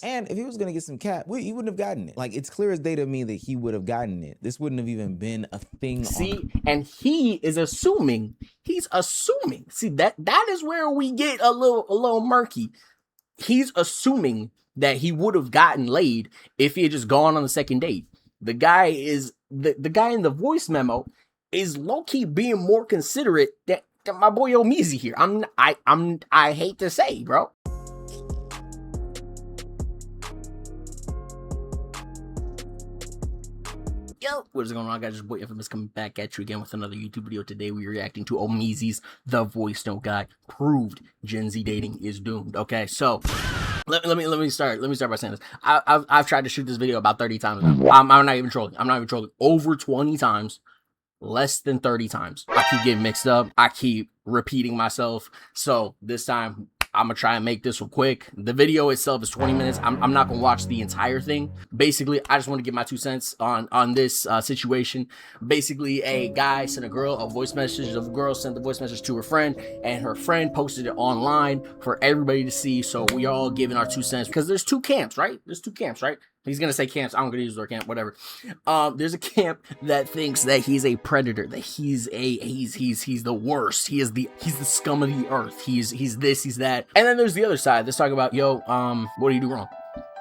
And if he was gonna get some cap, he wouldn't have gotten it. Like, it's clear as day to me that he would have gotten it. This wouldn't have even been a thing. See, and he is assuming. He's assuming. See, that is where we get a little murky. He's assuming that he would have gotten laid if he had just gone on the second date. The guy is the guy in the voice memo is low-key being more considerate than my boy Omizi here. I hate to say, bro. Yo, what is going on, guys? Your boy YOINFAMOUS coming back at you again with another YouTube video. Today we are reacting to Omizi's The Voice Note Guy proved Gen Z dating is doomed. Okay, so let me start by saying this. I've tried to shoot this video about 30 times now. I'm not even trolling. Over 20 times, less than 30 times. I keep getting mixed up. I keep repeating myself. So this time I'm gonna try and make this one quick. The video itself is 20 minutes. I'm not gonna watch the entire thing. Basically, I just want to give my 2 cents on this situation. Basically, a guy sent a girl a voice message. The girl sent the voice message to her friend, and her friend posted it online for everybody to see. So we all giving our 2 cents because there's 2 camps, right? He's gonna say camps. I'm gonna use the word camp, whatever. There's a camp that thinks that he's a predator, that he's the worst. He's the scum of the earth. He's this, he's that. And then there's the other side that's talking about, yo, what do you do wrong?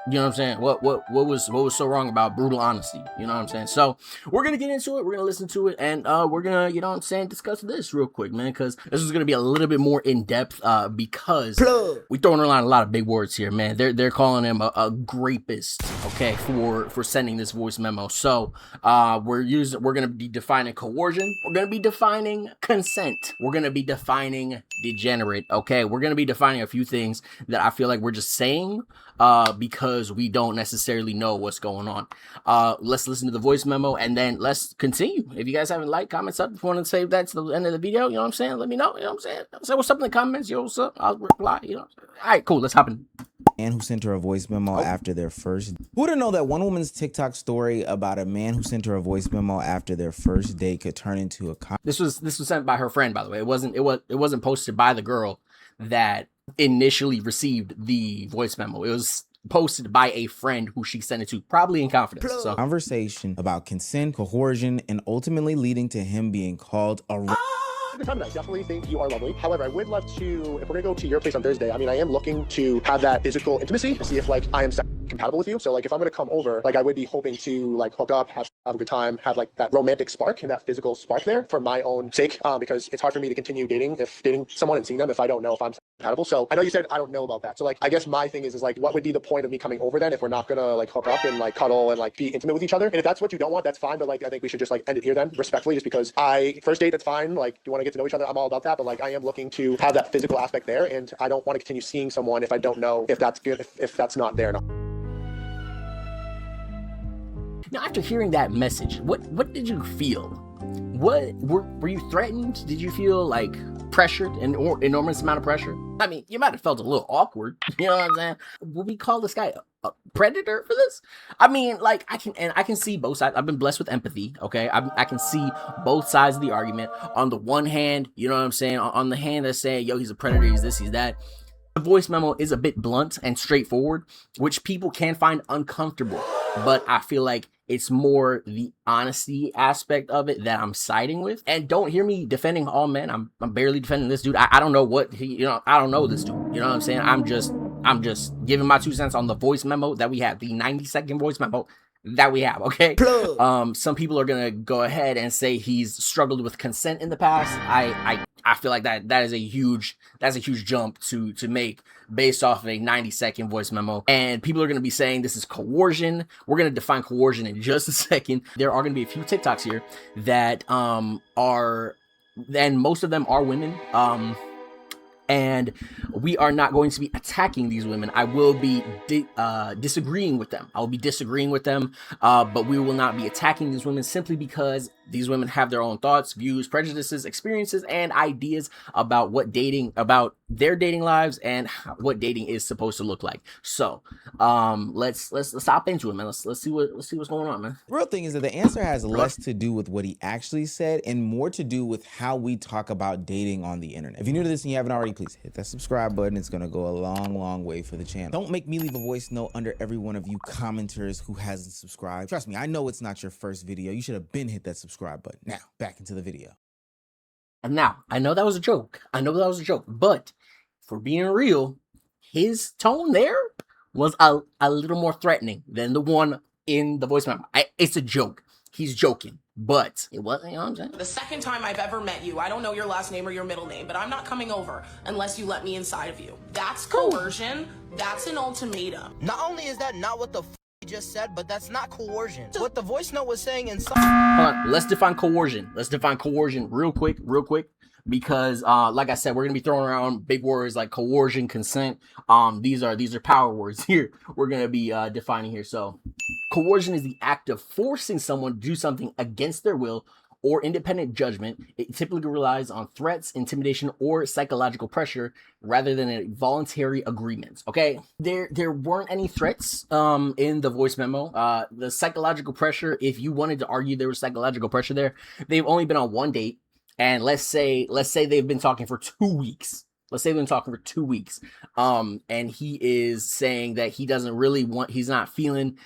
You know what I'm saying? What was so wrong about brutal honesty? You know what I'm saying? So we're gonna get into it. We're gonna listen to it, and we're gonna, you know what I'm saying, discuss this real quick, man, because this is gonna be a little bit more in depth. Because we throwing around a lot of big words here, man. They're calling him a grapist, okay, for sending this voice memo. So we're gonna be defining coercion. We're gonna be defining consent. We're gonna be defining degenerate. Okay, we're gonna be defining a few things that I feel like we're just saying because we don't necessarily know what's going on. Let's listen to the voice memo and then let's continue. If you guys haven't liked, comments up, if you want to save that to the end of the video, you know what I'm saying, let me know. You know what I'm saying? Say what's up in the comments. Yo, what's up? I'll reply. You know. All right, cool. Let's hop in. And who sent her a voice memo after their first. Who would have known that one woman's TikTok story about a man who sent her a voice memo after their first date could turn into a. This was sent by her friend, by the way. It wasn't posted by the girl that initially received the voice memo. It was posted by a friend who she sent it to, probably in confidence. So Conversation about consent, coercion, and ultimately leading to him being called a. The time, and I definitely think you are lovely. However, I would love to, if we're gonna go to your place on Thursday, I mean, I am looking to have that physical intimacy to see if like I am compatible with you. So like if I'm gonna come over, like I would be hoping to like hook up, have a good time, have like that romantic spark and that physical spark there for my own sake, because it's hard for me to continue dating someone and seeing them if I don't know if I'm compatible. So I know you said I don't know about that. So like I guess my thing is like what would be the point of me coming over then if we're not gonna like hook up and like cuddle and like be intimate with each other? And if that's what you don't want, that's fine. But like I think we should just like end it here then, respectfully, just because first date, that's fine. Like you want to get to know each other, I'm all about that. But like I am looking to have that physical aspect there, and I don't want to continue seeing someone if I don't know if that's good, if that's not there. No. now, after hearing that message, what did you feel? What were you threatened? Did you feel like pressured, an enormous amount of pressure? I mean, you might have felt a little awkward. You know what I'm saying? Would we call this guy a predator for this? I mean, like I can see both sides. I've been blessed with empathy. Okay, I can see both sides of the argument. On the one hand, you know what I'm saying. On the hand that's saying, yo, he's a predator, he's this, he's that. The voice memo is a bit blunt and straightforward, which people can find uncomfortable. But I feel like it's more the honesty aspect of it that I'm siding with. And don't hear me defending all men. I'm barely defending this dude. I don't know what he, you know, I don't know this dude. You know what I'm saying? I'm just giving my 2 cents on the voice memo that we have, the 90-second voice memo that we have, okay? Some people are gonna go ahead and say he's struggled with consent in the past. I feel like that is a huge jump to make based off of a 90-second voice memo. And people are going to be saying this is coercion. We're going to define coercion in just a second. There are going to be a few TikToks here that are, and most of them are women. And we are not going to be attacking these women. I will be disagreeing with them. I will be disagreeing with them, but we will not be attacking these women simply because these women have their own thoughts, views, prejudices, experiences, and ideas about what dating, about their dating lives and what dating is supposed to look like. So, let's hop into it, man. Let's see what's going on, man. Real thing is that the answer has less to do with what he actually said and more to do with how we talk about dating on the internet. If you're new to this and you haven't already, please hit that subscribe button. It's gonna go a long way for the channel. Don't make me leave a voice note under every one of you commenters who hasn't subscribed. Trust me, I know it's not your first video. You should have been hit that subscribe button. Now, back into the video. And now, I know that was a joke. But for being real, his tone there was a little more threatening than the one in the voice memo. It's a joke. He's joking, but it wasn't, you know what I'm saying? The second time I've ever met you, I don't know your last name or your middle name, but I'm not coming over unless you let me inside of you. That's coercion. That's an ultimatum. Not only is that not what the you just said, but that's not coercion. What the voice note was saying in some... Hold on, let's define coercion. Let's define coercion real quick, because like I said, we're gonna be throwing around big words like coercion, consent. These are power words here. We're gonna be defining here. So, coercion is the act of forcing someone to do something against their will or independent judgment. It typically relies on threats, intimidation, or psychological pressure rather than a voluntary agreement. Okay, there weren't any threats in the voice memo. The psychological pressure, if you wanted to argue there was psychological pressure there, they've only been on one date, and let's say they've been talking for 2 weeks. Let's say they've been talking for 2 weeks. And he is saying that he doesn't really he's not feeling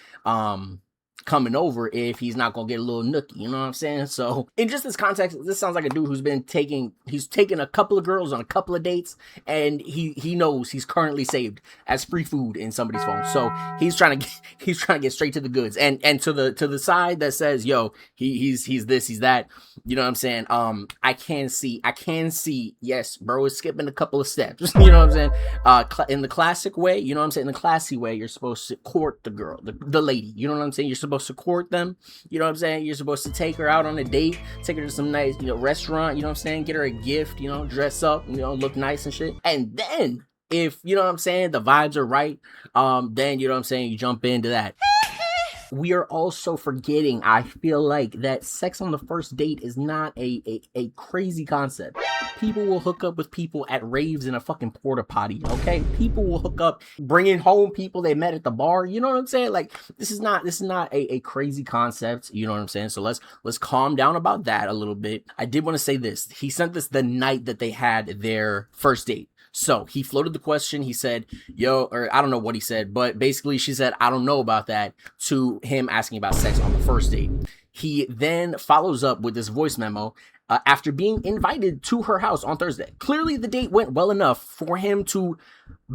coming over if he's not gonna get a little nookie, you know what I'm saying? So in just this context, this sounds like a dude who's been taking a couple of girls on a couple of dates, and he knows he's currently saved as free food in somebody's phone. So he's trying to get straight to the goods, and to the side that says, yo, he's this, he's that, you know what I'm saying? I can see, yes, bro is skipping a couple of steps, you know what I'm saying? In the classic way, you know what I'm saying? In the classy way, you're supposed to court the girl, the lady, you know what I'm saying? You're supposed to court them, you know what I'm saying? You're supposed to take her out on a date, take her to some nice, restaurant, you know what I'm saying? Get her a gift, dress up, look nice and shit. And then, if, you know what I'm saying, the vibes are right, then, you know what I'm saying, you jump into that. We are also forgetting, I feel like, that sex on the first date is not a crazy concept. People will hook up with people at raves in a fucking porta potty, okay? People will hook up, bringing home people they met at the bar, you know what I'm saying? Like, this is not a crazy concept, you know what I'm saying? So let's calm down about that a little bit. I did want to say this. He sent this the night that they had their first date. So he floated the question. He said, yo, or I don't know what he said, but basically she said, I don't know about that, to him asking about sex on the first date. He then follows up with this voice memo after being invited to her house on Thursday. Clearly the date went well enough for him to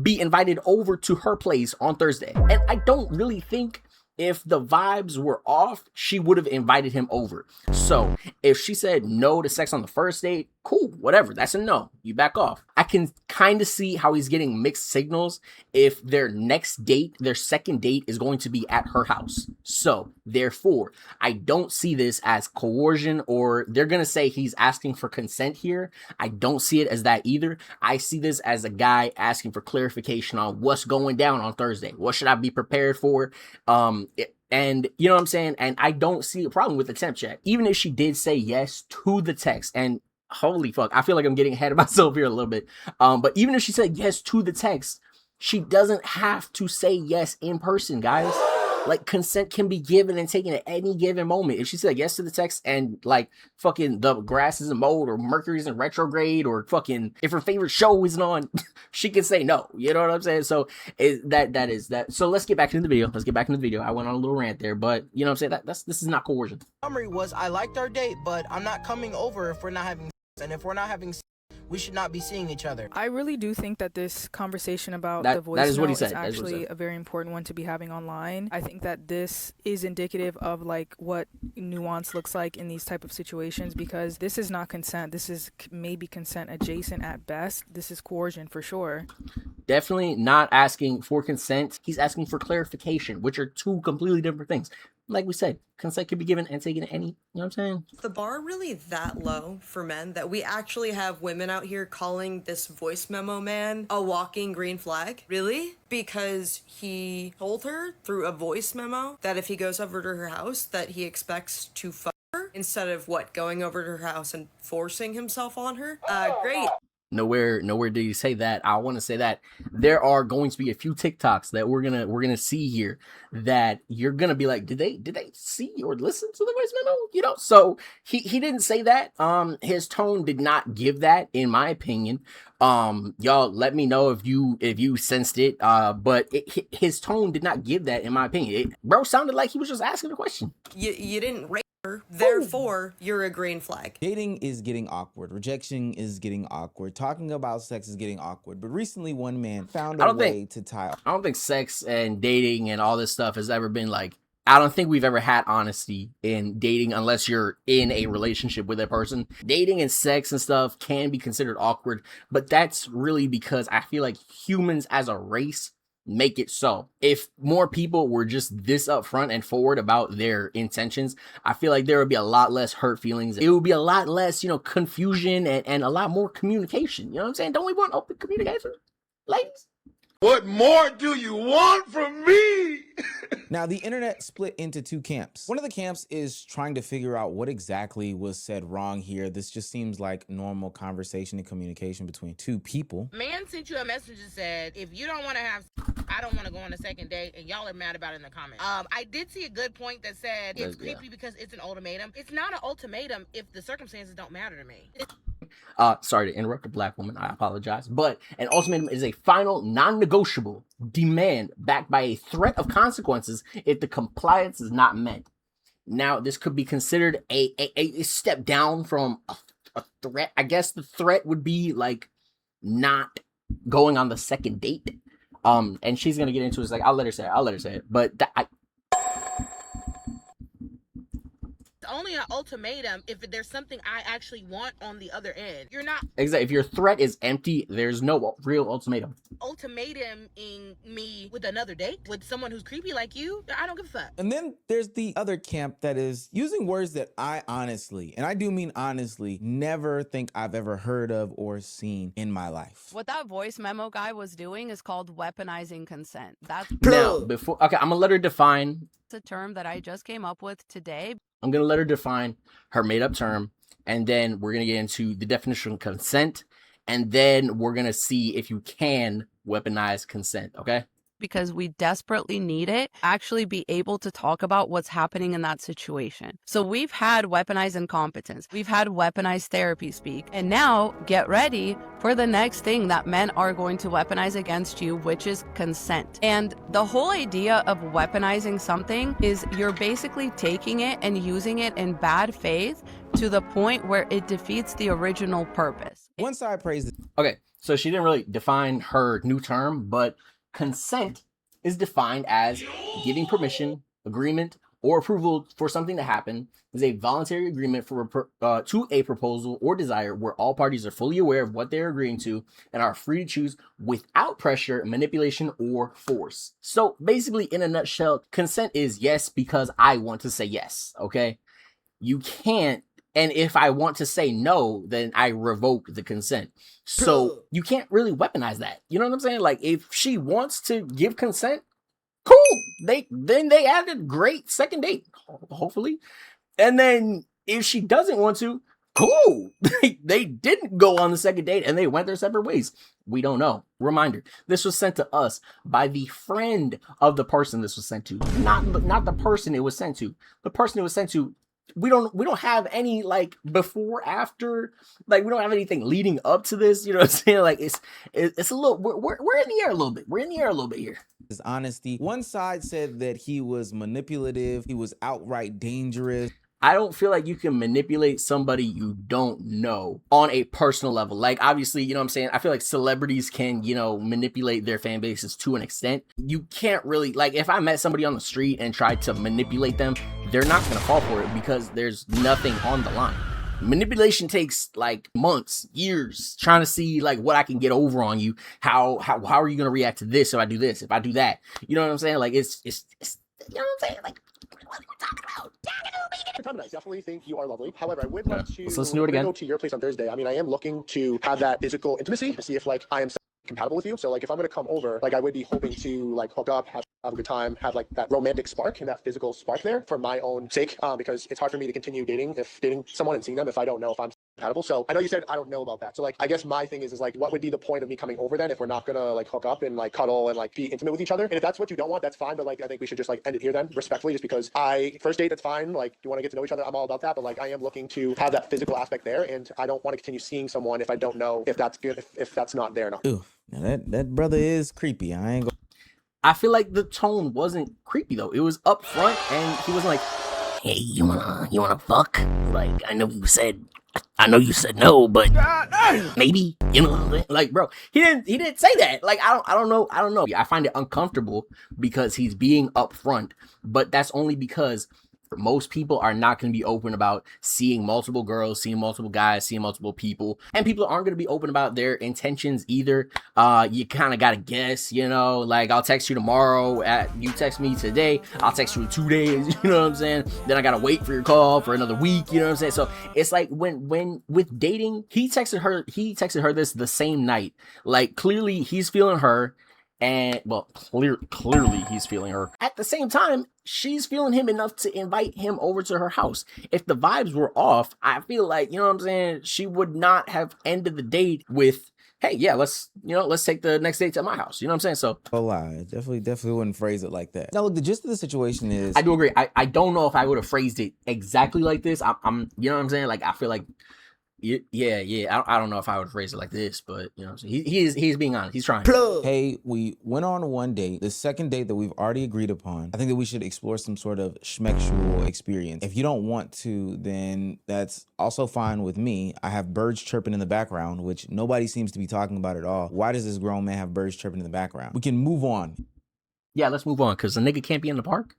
be invited over to her place on Thursday. And I don't really think if the vibes were off, she would have invited him over. So if she said no to sex on the first date, cool, whatever, that's a no, you back off. I can kind of see how he's getting mixed signals if their next date, their second date, is going to be at her house. So therefore, I don't see this as coercion, or they're gonna say he's asking for consent here. I don't see it as that either. I see this as a guy asking for clarification on what's going down on Thursday. What should I be prepared for? And you know what I'm saying? And I don't see a problem with the temp check. Even if she did say yes to the text, and holy fuck, I feel like I'm getting ahead of myself here a little bit. But even if she said yes to the text, she doesn't have to say yes in person, guys. Like, consent can be given and taken at any given moment. If she said yes to the text and, like, fucking the grass isn't mowed or Mercury's in retrograde or fucking if her favorite show isn't on, she can say no. You know what I'm saying? So that is that. So let's get back into the video. I went on a little rant there, but you know what I'm saying? This is not coercion. Summary was, I liked our date, but I'm not coming over if we're not having sex. And if we're not having sex, we should not be seeing each other. I really do think that this conversation about the voice note is actually a very important one to be having online. I think that this is indicative of like what nuance looks like in these type of situations, because this is not consent. This is maybe consent adjacent at best. This is coercion for sure. Definitely not asking for consent. He's asking for clarification, which are two completely different things. Like we said, consent can be given and taken at any, you know what I'm saying? The bar really that low for men that we actually have women out here calling this voice memo man a walking green flag? Really? Because he told her through a voice memo that if he goes over to her house that he expects to fuck her instead of going over to her house and forcing himself on her? Great. Nowhere did he say that. I want to say that there are going to be a few TikToks that we're gonna see here that you're gonna be like, did they see or listen to the voice memo? You know, so he didn't say that. His tone did not give that, in my opinion. Y'all let me know if you sensed it. But his tone did not give that, in my opinion. Bro sounded like he was just asking a question. You didn't rape her, therefore you're a green flag. Dating is getting awkward. Rejection is getting awkward. Talking about sex is getting awkward. But recently, one man found a way to tie. I don't think sex and dating and all this stuff has ever been like. I don't think we've ever had honesty in dating unless you're in a relationship with a person. Dating and sex and stuff can be considered awkward, but that's really because I feel like humans as a race make it so. If more people were just this upfront and forward about their intentions, I feel like there would be a lot less hurt feelings. It would be a lot less, confusion and a lot more communication. You know what I'm saying? Don't we want open communication, ladies? What more do you want from me? Now, the internet split into two camps. One of the camps is trying to figure out what exactly was said wrong here. This just seems like normal conversation and communication between two people. Man sent you a message and said, if you don't want to have, I don't want to go on a second date, and y'all are mad about it in the comments. I did see a good point that said it's creepy because it's an ultimatum. It's not an ultimatum if the circumstances don't matter to me. Sorry to interrupt a black woman. I apologize. But an ultimatum is a final, non-negotiable demand backed by a threat of consequences if the compliance is not met. Now, this could be considered a step down from a threat. I guess the threat would be like not going on the second date. And she's going to get into it. It's like, I'll let her say it. But only an ultimatum if there's something I actually want on the other end. You're not exactly. If your threat is empty, there's no real ultimatum. Ultimatuming me with another date with someone who's creepy like you. I don't give a fuck. And then there's the other camp that is using words that I honestly, and I do mean honestly, never think I've ever heard of or seen in my life. What that voice memo guy was doing is called weaponizing consent. That's now I'm gonna let her define. It's a term that I just came up with today. I'm going to let her define her made-up term, and then we're going to get into the definition of consent, and then we're going to see if you can weaponize consent, okay? Because we desperately need it, actually be able to talk about what's happening in that situation. So we've had weaponized incompetence. We've had weaponized therapy speak. And now get ready for the next thing that men are going to weaponize against you, which is consent. And the whole idea of weaponizing something is you're basically taking it and using it in bad faith to the point where it defeats the original purpose. One side praised. Okay, so she didn't really define her new term, but consent is defined as giving permission, agreement, or approval for something to happen. Is a voluntary agreement to a proposal or desire where all parties are fully aware of what they're agreeing to and are free to choose without pressure, manipulation, or force. So basically, in a nutshell, consent is yes because I want to say yes, okay? You can't. And if I want to say no, then I revoke the consent. So you can't really weaponize that. You know what I'm saying? Like, if she wants to give consent, cool. Then they had a great second date, hopefully. And then if she doesn't want to, cool. They didn't go on the second date and they went their separate ways. We don't know. Reminder, this was sent to us by the friend of the person this was sent to. Not the person it was sent to. The person it was sent to. We don't have any like before, after, like we don't have anything leading up to this. You know what I'm saying? Like it's a little, we're in the air a little bit. We're in the air a little bit here. His honesty. One side said that he was manipulative. He was outright dangerous. I don't feel like you can manipulate somebody you don't know on a personal level. Like, obviously, you know what I'm saying? I feel like celebrities can, manipulate their fan bases to an extent. You can't really, like, if I met somebody on the street and tried to manipulate them, they're not going to fall for it because there's nothing on the line. Manipulation takes like months, years, trying to see like what I can get over on you. How are you going to react to this if I do this, if I do that? You know what I'm saying? Like, it's you know what I'm saying? Like, what are we talking about? I definitely think you are lovely. However, I would love to let's do it again. Go to your place on Thursday. I mean, I am looking to have that physical intimacy to see if like I am compatible with you. So like if I'm going to come over, like I would be hoping to like hook up, have a good time, have like that romantic spark and that physical spark there for my own sake, because it's hard for me to continue dating someone and seeing them if I don't know if I'm compatible. So I know you said I don't know about that. So like, I guess my thing is like, what would be the point of me coming over then if we're not gonna like hook up and like cuddle and like be intimate with each other? And if that's what you don't want, that's fine. But like, I think we should just like end it here then, respectfully, just because first date, that's fine. Like, you want to get to know each other, I'm all about that. But like, I am looking to have that physical aspect there, and I don't want to continue seeing someone if I don't know if that's good, if that's not there enough. Ooh, now that brother is creepy. I ain't gonna. I feel like the tone wasn't creepy though. It was up front, and he wasn't like, "Hey, you wanna fuck?" Like, I know you said no, but maybe, you know, like, bro, he didn't say that. Like, I don't know. I find it uncomfortable because he's being upfront, but that's only because most people are not going to be open about seeing multiple girls, seeing multiple guys, seeing multiple people, and people aren't going to be open about their intentions either. You kind of got to guess, you know, like, I'll text you tomorrow, you text me today, I'll text you in 2 days, you know what I'm saying? Then I got to wait for your call for another week, you know what I'm saying? So it's like when with dating, he texted her this the same night. Like, clearly he's feeling her. And, well, clearly he's feeling her. At the same time, she's feeling him enough to invite him over to her house. If the vibes were off, I feel like, you know what I'm saying, she would not have ended the date with, hey, yeah, let's take the next date to my house. You know what I'm saying? So, Oh, lie. Definitely wouldn't phrase it like that. Now, look, the gist of the situation is, I do agree. I don't know if I would have phrased it exactly like this. I'm you know what I'm saying? Like, I feel like, yeah. I don't know if I would phrase it like this, but you know, he's being honest. He's trying. Hey, we went on one date. The second date that we've already agreed upon, I think that we should explore some sort of schmexual experience. If you don't want to, then that's also fine with me. I have birds chirping in the background, which nobody seems to be talking about at all. Why does this grown man have birds chirping in the background? We can move on. Yeah, let's move on, because a nigga can't be in the park.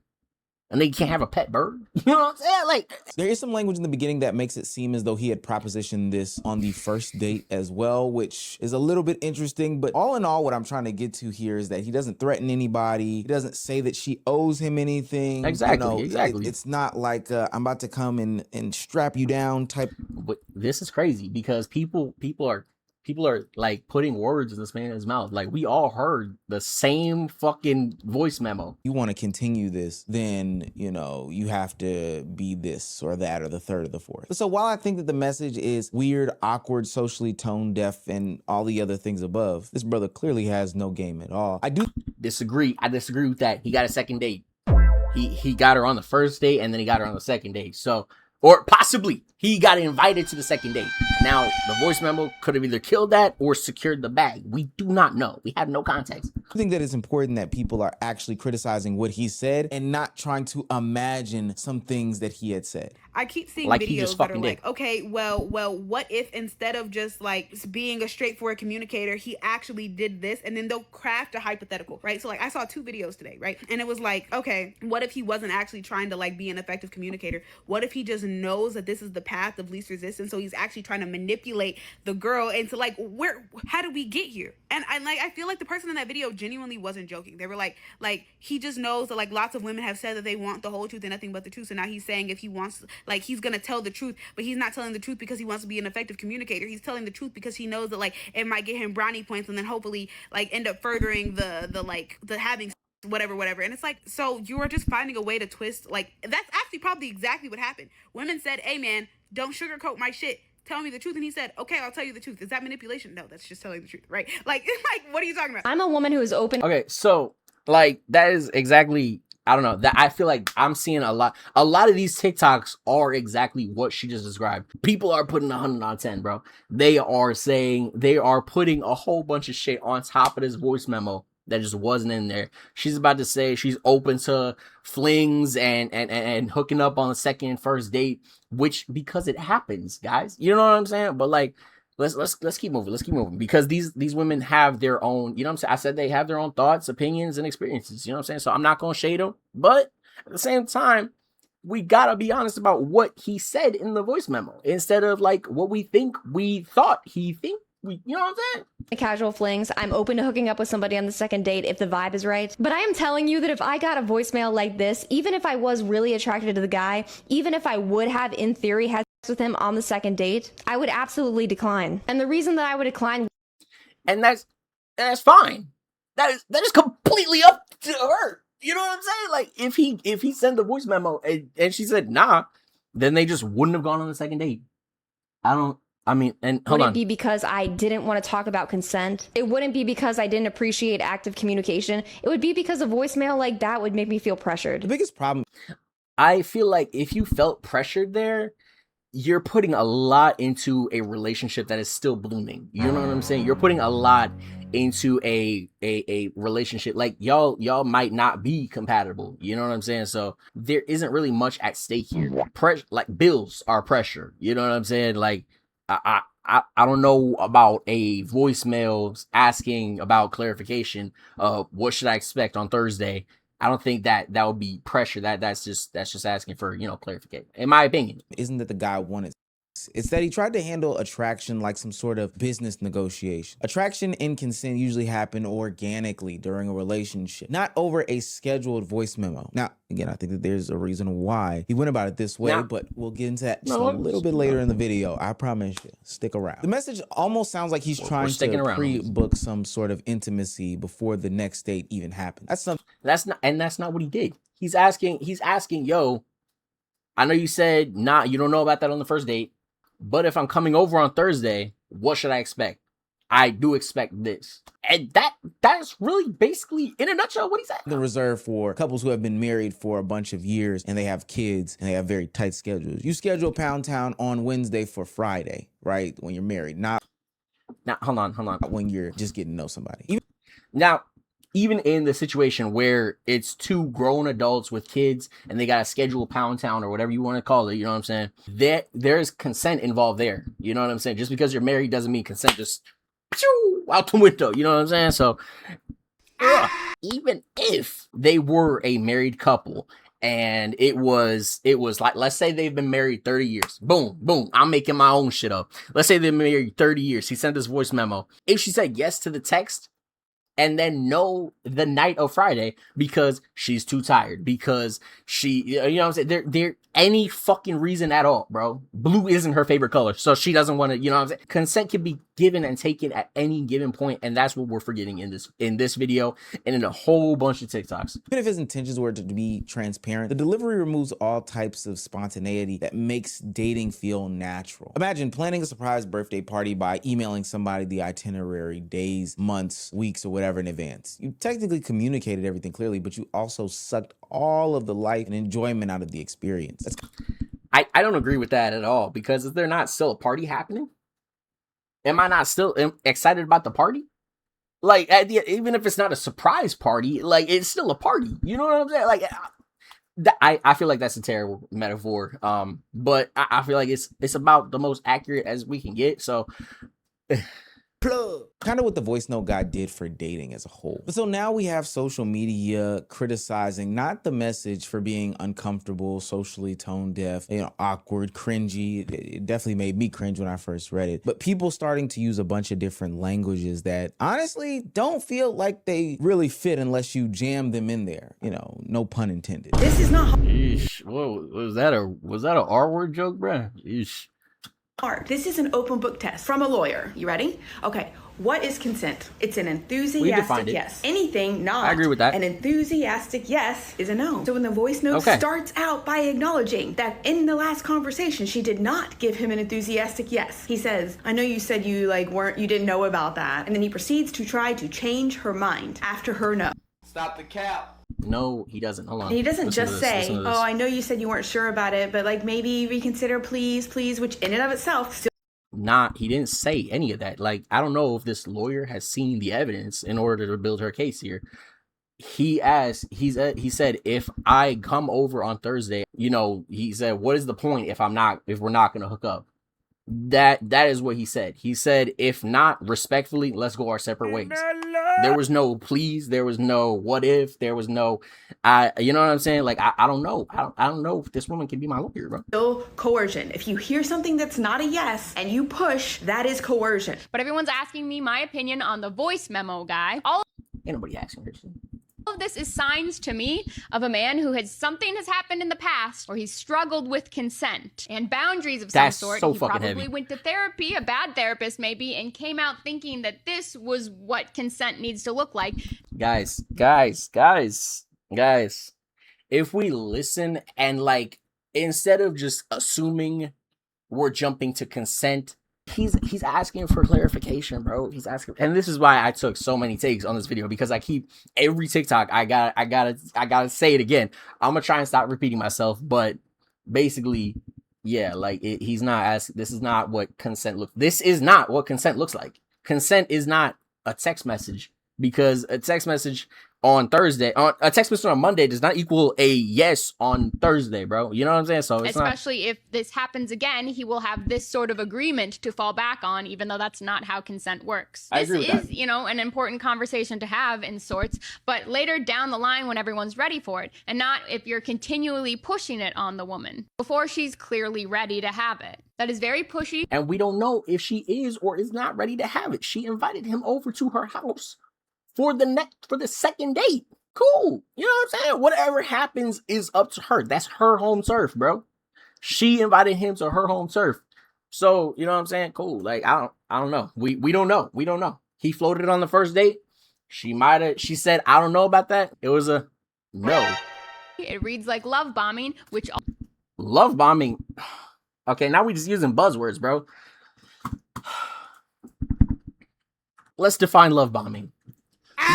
And they can't have a pet bird. You know what I'm saying? Like, there is some language in the beginning that makes it seem as though he had propositioned this on the first date as well, which is a little bit interesting. But all in all, what I'm trying to get to here is that he doesn't threaten anybody. He doesn't say that she owes him anything. Exactly. It's not like I'm about to come and strap you down type. But this is crazy because people are like putting words in this man's mouth. Like, we all heard the same fucking voice memo. You want to continue this, then, you know, you have to be this or that or the third or the fourth. So while I think that the message is weird, awkward, socially tone deaf, and all the other things above, this brother clearly has no game at all. I disagree with that. He got a second date. He got her on the first date, and then he got her on the second date. So, or possibly he got invited to the second date. Now, the voice memo could have either killed that or secured the bag. We do not know. We have no context. I think that it's important that people are actually criticizing what he said and not trying to imagine some things that he had said. I keep seeing like videos that are like, okay, well, what if instead of just like being a straightforward communicator, he actually did this, and then they'll craft a hypothetical, right? So like, I saw 2 videos today, right? And it was like, okay, what if he wasn't actually trying to like be an effective communicator? What if he just knows that this is the path of least resistance, so he's actually trying to manipulate the girl into like, how did we get here? And I feel like the person in that video genuinely wasn't joking. They were like he just knows that like lots of women have said that they want the whole truth and nothing but the truth. So now he's saying if he wants, like, he's gonna tell the truth, but he's not telling the truth because he wants to be an effective communicator. He's telling the truth because he knows that like it might get him brownie points and then hopefully like end up furthering the having whatever. And it's like, so you are just finding a way to twist. Like, that's actually probably exactly what happened. Women said, hey man, don't sugarcoat my shit, tell me the truth. And he said, okay, I'll tell you the truth. Is that manipulation? No, that's just telling the truth, right? Like what are you talking about? I'm a woman who is open. Okay, so like, that is exactly, I don't know, that I feel like I'm seeing a lot of these TikToks are exactly what she just described. People are putting 100 out of 10, bro. They are putting a whole bunch of shit on top of this voice memo that just wasn't in there. She's about to say she's open to flings and hooking up on the second and first date, which, because it happens, guys. You know what I'm saying? But like, let's keep moving. Let's keep moving, because these women have their own, you know what I'm saying? I said they have their own thoughts, opinions, and experiences. You know what I'm saying? So I'm not gonna shade them, but at the same time, we gotta be honest about what he said in the voice memo instead of like what we thought he think. You know what I'm saying? Casual flings. I'm open to hooking up with somebody on the second date if the vibe is right. But I am telling you that if I got a voicemail like this, even if I was really attracted to the guy, even if I would have in theory had sex with him on the second date, I would absolutely decline. And the reason that I would decline, and that's fine. That is completely up to her. You know what I'm saying? Like, if he sent the voice memo and she said nah, then they just wouldn't have gone on the second date. I mean, and hold on. Wouldn't be because I didn't want to talk about consent. It wouldn't be because I didn't appreciate active communication. It would be because a voicemail like that would make me feel pressured. The biggest problem, I feel like if you felt pressured there, you're putting a lot into a relationship that is still blooming. You know what I'm saying? You're putting a lot into a relationship. Like y'all might not be compatible. You know what I'm saying? So there isn't really much at stake here. Like bills are pressure. You know what I'm saying? Like I don't know about a voicemail asking about clarification of what should I expect on Thursday. I don't think that would be pressure. That's just asking for, clarification. In my opinion, isn't that the guy wanted. It's that he tried to handle attraction like some sort of business negotiation. Attraction and consent usually happen organically during a relationship, not over a scheduled voice memo. Now, again, I think that there's a reason why he went about it this way, but we'll get into that just a little bit later in the video. I promise you. Stick around. The message almost sounds like he's trying to pre-book some sort of intimacy before the next date even happens. That's not what he did. He's asking, yo, I know you said you don't know about that on the first date. But if I'm coming over on Thursday, what should I expect? I do expect this. And that's really basically, in a nutshell, what he said. The reserve for couples who have been married for a bunch of years and they have kids and they have very tight schedules. You schedule Pound Town on Wednesday for Friday, right? When you're married. Now, hold on. When you're just getting to know somebody. Even in the situation where it's two grown adults with kids and they got to schedule Pound Town or whatever you want to call it, you know what I'm saying? There's consent involved there. You know what I'm saying? Just because you're married doesn't mean consent just out the window. You know what I'm saying? So even if they were a married couple and it was like, let's say they've been married 30 years. Boom. I'm making my own shit up. Let's say they've been married 30 years. He sent this voice memo. If she said yes to the text, and then no the night of Friday because she's too tired, because she, you know what I'm saying? There any fucking reason at all, bro. Blue isn't her favorite color, so she doesn't want to, you know what I'm saying? Consent can be given and taken at any given point, and that's what we're forgetting in this video and in a whole bunch of TikToks. Even if his intentions were to be transparent, the delivery removes all types of spontaneity that makes dating feel natural. Imagine planning a surprise birthday party by emailing somebody the itinerary days, months, weeks, or whatever in advance. You technically communicated everything clearly, but you also sucked all of the life and enjoyment out of the experience. I don't agree with that at all, because is there not still a party happening? Am I not still excited about the party? Like, even if it's not a surprise party, like, it's still a party. You know what I'm saying? Like, I feel like that's a terrible metaphor. But I feel like it's about the most accurate as we can get. So kind of what the voice note guy did for dating as a whole. But so now we have social media criticizing not the message for being uncomfortable, socially tone deaf, awkward, cringy. It definitely made me cringe when I first read it. But people starting to use a bunch of different languages that honestly don't feel like they really fit unless you jam them in there. No pun intended. This is not Eesh. Whoa, was that a R word joke, bruh? Eesh. hard. This is an open book test from a lawyer. You ready? Okay. What is consent? It's an enthusiastic yes. Anything not I agree with that. An enthusiastic yes is a no. So when the voice note starts out by acknowledging that in the last conversation she did not give him an enthusiastic yes. He says, I know you said you didn't know about that. And then he proceeds to try to change her mind after her no. Stop the cap. No, he doesn't. Hold on. And he doesn't just say, oh, I know you said you weren't sure about it, but maybe reconsider, please, which in and of itself still. He didn't say any of that. Like, I don't know if this lawyer has seen the evidence in order to build her case here. He said, if I come over on Thursday, he said, what is the point if we're not going to hook up? That is what he said. He said, if not, respectfully, let's go our separate ways. There was no please. There was no what if. There was no, you know what I'm saying? Like, I don't know. I don't know if this woman can be my lawyer, bro. Still coercion. If you hear something that's not a yes and you push, that is coercion. But everyone's asking me my opinion on the voice memo guy. Ain't nobody asking her. All of this is signs to me of a man who something has happened in the past where he's struggled with consent and boundaries of some sort. So he fucking probably heavy. went to therapy, a bad therapist maybe, and came out thinking that this was what consent needs to look like. Guys, if we listen and instead of just assuming we're jumping to consent, he's asking for clarification, bro. He's asking, and this is why I took so many takes on this video, because I keep every TikTok I gotta say it again. I'm gonna try and stop repeating myself, but basically, yeah, like he's not asking. This is not what consent looks. This is not what consent looks like. Consent is not a text message, because a text message on Thursday, a text message on Monday does not equal a yes on Thursday, bro. You know what I'm saying? So it's especially if this happens again, he will have this sort of agreement to fall back on, even though that's not how consent works. This is, you know, an important conversation to have in sorts, but later down the line when everyone's ready for it, and not if you're continually pushing it on the woman before she's clearly ready to have it. That is very pushy. And we don't know if she is or is not ready to have it. She invited him over to her house for the second date. Cool. You know what I'm saying? Whatever happens is up to her. That's her home turf, bro. She invited him to her home turf. So, you know what I'm saying? Cool. Like, I don't know. We don't know. We don't know. He floated on the first date. She said, I don't know about that. It was a no. It reads like love bombing, which love bombing. Okay, now we just using buzzwords, bro. Let's define love bombing.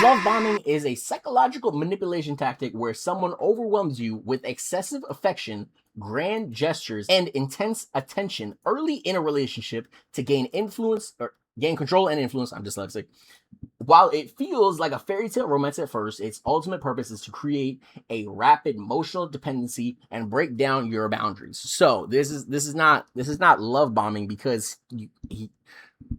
Love bombing is a psychological manipulation tactic where someone overwhelms you with excessive affection, grand gestures, and intense attention early in a relationship to gain influence or gain control and influence. I'm dyslexic. While it feels like a fairy tale romance at first, its ultimate purpose is to create a rapid emotional dependency and break down your boundaries. So this is not love bombing, because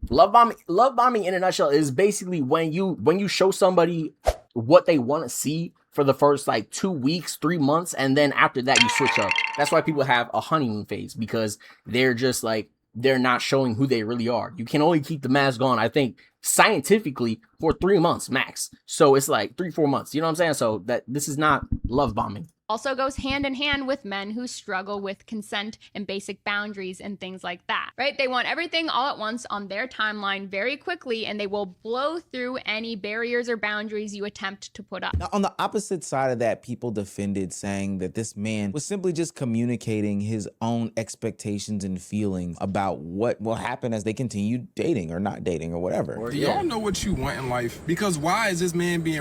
love bombing in a nutshell is basically when you show somebody what they want to see for the first like 2 weeks, 3 months, and then after that you switch up. That's why people have a honeymoon phase, because they're just like, they're not showing who they really are. You can only keep the mask on, I think, scientifically for 3 months max. So it's like 3-4 months. You know what I'm saying? So that this is not love bombing. also goes hand in hand with men who struggle with consent and basic boundaries and things like that, right? They want everything all at once on their timeline very quickly, and they will blow through any barriers or boundaries you attempt to put up. Now, on the opposite side of that, people defended, saying that this man was simply just communicating his own expectations and feelings about what will happen as they continue dating or not dating or whatever. Do y'all know what you want in life? Because why is this man being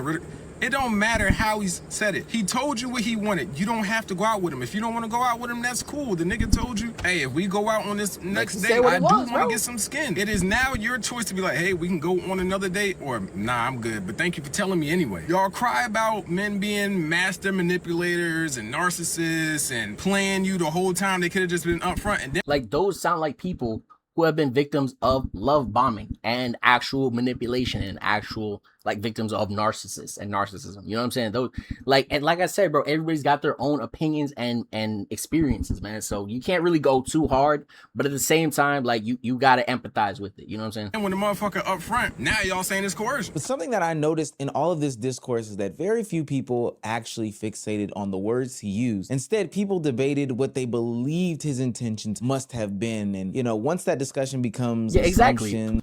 it don't matter how he said it. He told you what he wanted. You don't have to go out with him. If you don't want to go out with him, that's cool. The nigga told you, hey, if we go out on this next date, I do want to get some skin. It is now your choice to be like, hey, we can go on another date, or nah, I'm good, but thank you for telling me anyway. Y'all cry about men being master manipulators and narcissists and playing you the whole time. They could have just been upfront. And then like, those sound like people who have been victims of love bombing and actual manipulation and actual like victims of narcissists and narcissism. You know what I'm saying? Those like, and like I said, bro, everybody's got their own opinions and experiences, man. So you can't really go too hard, but at the same time, like you gotta empathize with it. You know what I'm saying? And when the motherfucker up front, now y'all saying it's coercion. But something that I noticed in all of this discourse is that very few people actually fixated on the words he used. Instead, people debated what they believed his intentions must have been. And, you know, once that discussion becomes Exactly.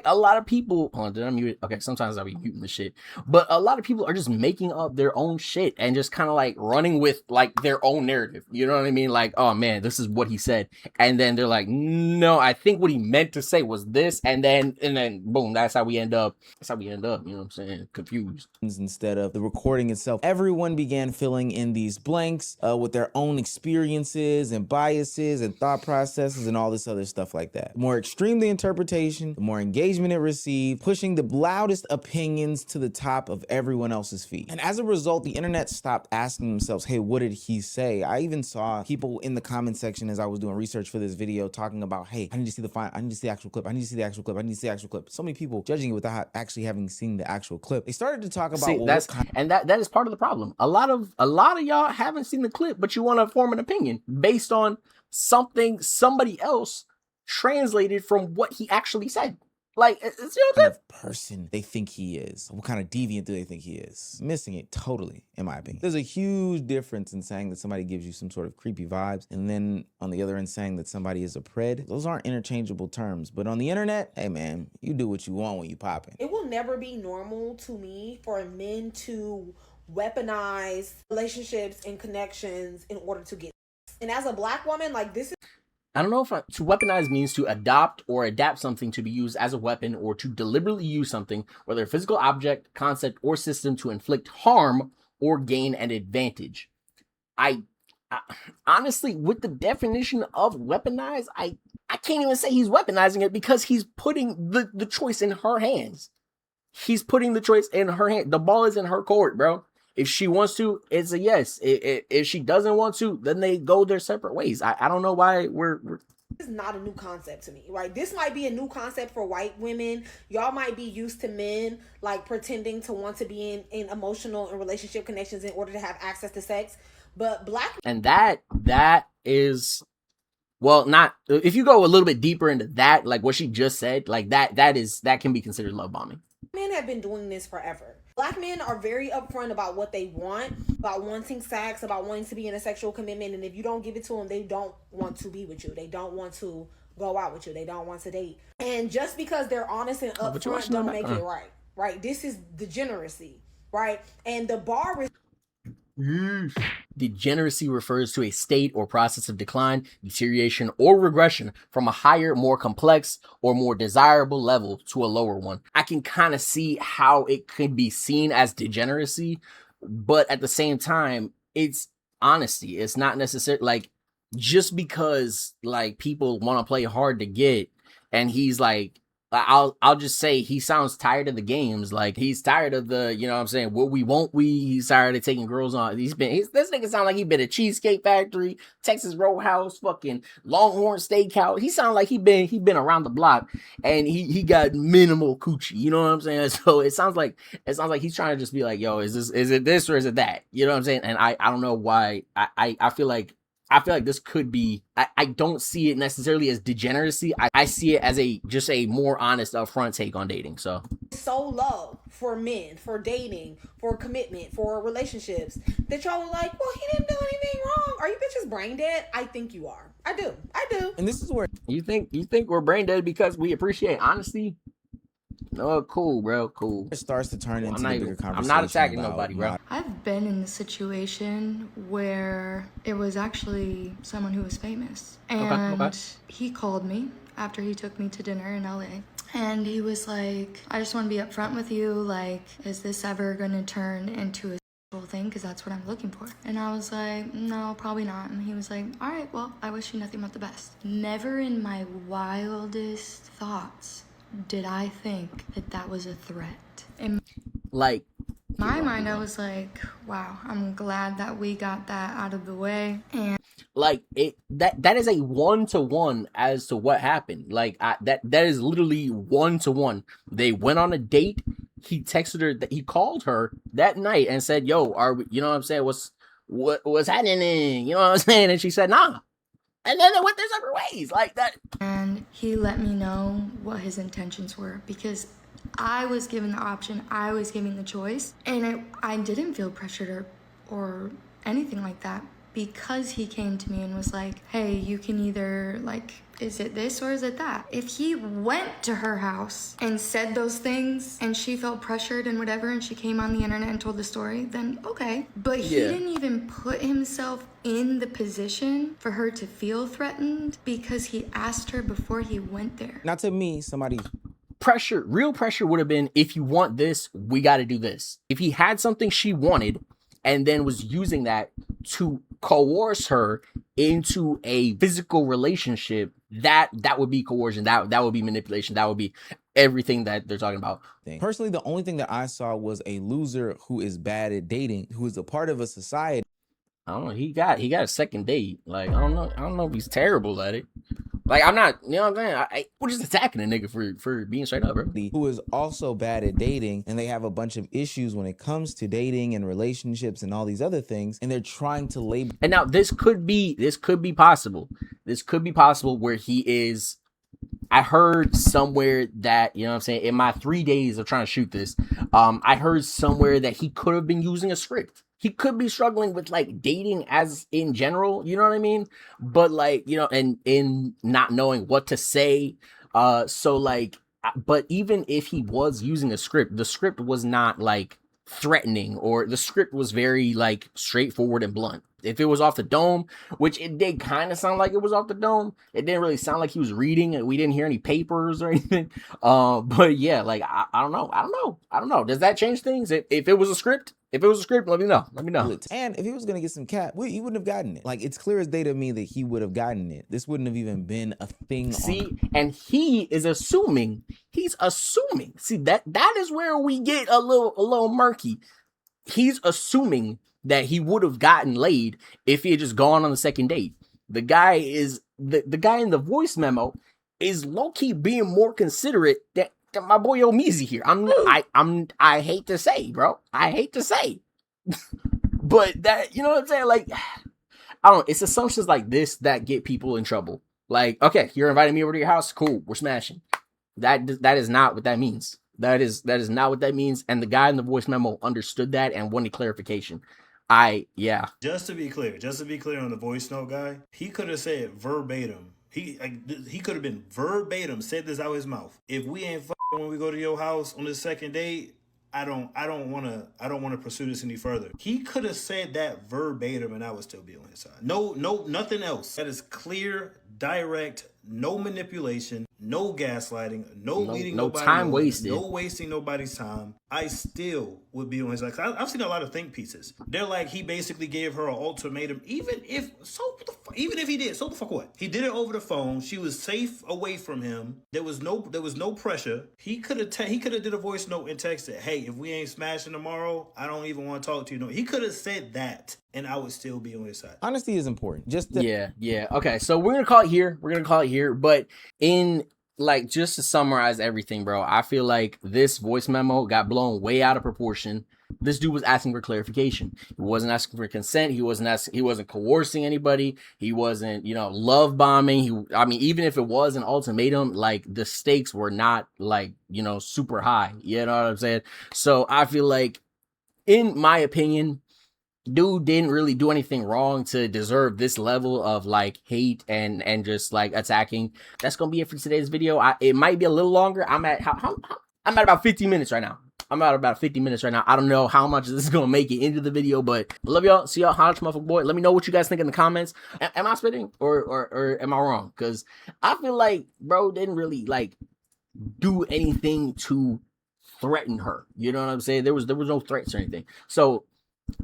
A lot of people, hold on, did I mute it? Okay, sometimes I'll be muting the shit. But a lot of people are just making up their own shit and just kind of like running with like their own narrative. You know what I mean? Like, oh man, this is what he said. And then they're like, no, I think what he meant to say was this. And then boom, that's how we end up. You know what I'm saying? Confused. Instead of the recording itself, everyone began filling in these blanks with their own experiences and biases and thought processes and all this other stuff like that. The more extreme the interpretation, the more engagement it received, pushing the loudest opinions to the top of everyone else's feed. And as a result, the internet stopped asking themselves, hey, what did he say? I even saw people in the comment section as I was doing research for this video talking about, hey, I need to see the actual clip. I need to see the actual clip. I need to see the actual clip. So many people judging it without actually having seen the actual clip. They started to talk about that is part of the problem. A lot of y'all haven't seen the clip, but you want to form an opinion based on something somebody else translated from what he actually said. Like, it's, you know what kind of person they think he is. What kind of deviant do they think he is? Missing it totally, in my opinion. There's a huge difference in saying that somebody gives you some sort of creepy vibes, and then on the other end saying that somebody is a pred. Those aren't interchangeable terms. But on the internet, hey man, you do what you want when you popping. It will never be normal to me for men to weaponize relationships and connections in order to get. And as a black woman, like, this is I don't know if to weaponize means to adopt or adapt something to be used as a weapon, or to deliberately use something, whether a physical object, concept, or system, to inflict harm or gain an advantage. I honestly, with the definition of weaponize, I can't even say he's weaponizing it, because he's putting the choice in her hands. He's putting the choice in her hand. The ball is in her court, bro. If she wants to, it's a yes. If she doesn't want to, then they go their separate ways. I don't know why we're This is not a new concept to me, right? This might be a new concept for white women. Y'all might be used to men like pretending to want to be in emotional and relationship connections in order to have access to sex. But black, and that is, well, not, if you go a little bit deeper into that, like what she just said, like that can be considered love bombing. Men have been doing this forever. Black men are very upfront about what they want, about wanting sex, about wanting to be in a sexual commitment. And if you don't give it to them, they don't want to be with you. They don't want to go out with you. They don't want to date. And just because they're honest and upfront don't make it right. Right? This is degeneracy, right? And the bar is... Degeneracy refers to a state or process of decline, deterioration, or regression from a higher, more complex, or more desirable level to a lower one. I can kind of see how it could be seen as degeneracy, but at the same time, it's honesty. It's not necessarily like, just because like people want to play hard to get, and he's like, I'll just say he sounds tired of the games. Like, he's tired of the, you know what I'm saying, what we won't we. He's tired of taking girls on. This nigga sound like he been at Cheesecake Factory, Texas Roadhouse, fucking Longhorn Steakhouse. He sound like he been around the block, and he got minimal coochie. You know what I'm saying? So it sounds like he's trying to just be like, yo, is it this or is it that? You know what I'm saying? And I don't know why. I feel like this could be, I don't see it necessarily as degeneracy. I see it as just a more honest, upfront take on dating. So low for men, for dating, for commitment, for relationships, that y'all are like, well, he didn't do anything wrong. Are you bitches brain dead? I think you are. I do. And this is where you think we're brain dead because we appreciate honesty. No, cool, bro, cool. It starts to turn into the bigger conversation. I'm not attacking nobody, bro. I've been in the situation where it was actually someone who was famous. And okay. He called me after he took me to dinner in LA. And he was like, I just want to be upfront with you. Like, is this ever going to turn into a sexual thing? Because that's what I'm looking for. And I was like, no, probably not. And he was like, all right, well, I wish you nothing but the best. Never in my wildest thoughts did I think that was a threat. In like my mind, I was like, wow, I'm glad that we got that out of the way. And like that is a 1-to-1 as to what happened. Like that is literally 1-to-1. They went on a date. He texted her, that he called her that night and said, yo, are we, you know what I'm saying, what's happening, you know what I'm saying? And she said, nah. And then they went their separate ways, like that. And he let me know what his intentions were, because I was given the option, I was given the choice, and I didn't feel pressured or anything like that, because he came to me and was like, hey, you can either, like, is it this or is it that? If he went to her house and said those things and she felt pressured and whatever, and she came on the internet and told the story, then okay. But he didn't even put himself in the position for her to feel threatened, because he asked her before he went there. Not to me, somebody... Real pressure would have been, if you want this, we got to do this. If he had something she wanted and then was using that to coerce her into a physical relationship, that would be coercion. That would be manipulation. That would be everything that they're talking about. Personally, the only thing that I saw was a loser who is bad at dating, who is a part of a society. I don't know. He got a second date. Like, I don't know if he's terrible at it. Like, I'm not, you know what I'm saying? We're just attacking a nigga for being straight up, bro. Who is also bad at dating, and they have a bunch of issues when it comes to dating and relationships and all these other things, and they're trying to label. And now this could be possible. This could be possible where he is. I heard somewhere that, you know what I'm saying, in my 3 days of trying to shoot this, I heard somewhere that he could have been using a script. He could be struggling with, like, dating as in general, you know what I mean? But, like, you know, and in not knowing what to say. So, like, but even if he was using a script, the script was not, like, threatening, or the script was very, like, straightforward and blunt. If it was off the dome, which it did kind of sound like it was off the dome, it didn't really sound like he was reading and we didn't hear any papers or anything. But yeah, like I don't know. Does that change things? If it was a script, let me know. And if he was gonna get some cap, he wouldn't have gotten it. Like, it's clear as day to me that he would have gotten it. This wouldn't have even been a thing. See, and he is assuming. He's assuming. See, that is where we get a little murky. He's assuming that he would have gotten laid if he had just gone on the second date. The guy is the guy in the voice memo is low-key being more considerate than my boy Omeezy here. I hate to say, bro. I hate to say. But that, you know what I'm saying? Like, I don't know. It's assumptions like this that get people in trouble. Like, okay, you're inviting me over to your house. Cool, we're smashing. That is not what that means. That is not what that means. And the guy in the voice memo understood that and wanted clarification. Just to be clear on the voice note guy, he could have said verbatim. He could have been verbatim, said this out his mouth. If we ain't when we go to your house on the second date, I don't want to pursue this any further. He could have said that verbatim and I would still be on his side. No, nothing else. That is clear, direct, no manipulation, no gaslighting, no leading nobody time on, wasted, no wasting nobody's time. I still would be on his side. I've seen a lot of think pieces. They're like, he basically gave her an ultimatum. Even if he did, so the fuck what? He did it over the phone. She was safe away from him. There was no pressure. He could have did a voice note and texted, hey, if we ain't smashing tomorrow, I don't even want to talk to you. No, he could have said that and I would still be on his side. Honesty is important. Yeah. Okay, so we're gonna call it here. But in, like, just to summarize everything, bro, I feel like this voice memo got blown way out of proportion. This dude was asking for clarification. He wasn't asking for consent. He wasn't coercing anybody. He wasn't, love bombing. Even if it was an ultimatum, like, the stakes were not, like, super high. You know what I'm saying? So I feel like, in my opinion, dude didn't really do anything wrong to deserve this level of, like, hate and just, like, attacking. That's gonna be it for today's video. It might be a little longer. I'm at about 50 minutes right now. I don't know how much this is gonna make it into the video, but I love y'all. See y'all. Holla at your motherfucker boy. Let me know what you guys think in the comments. Am I spitting or am I wrong? Because I feel like bro didn't really, like, do anything to threaten her. You know what I'm saying? There was no threats or anything. So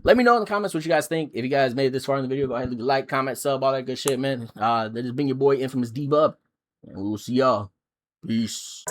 let me know in the comments what you guys think. If you guys made it this far in the video, go ahead and leave a like, comment, sub, all that good shit, man. That has been your boy Infamous D-Bub, and we will see y'all. Peace.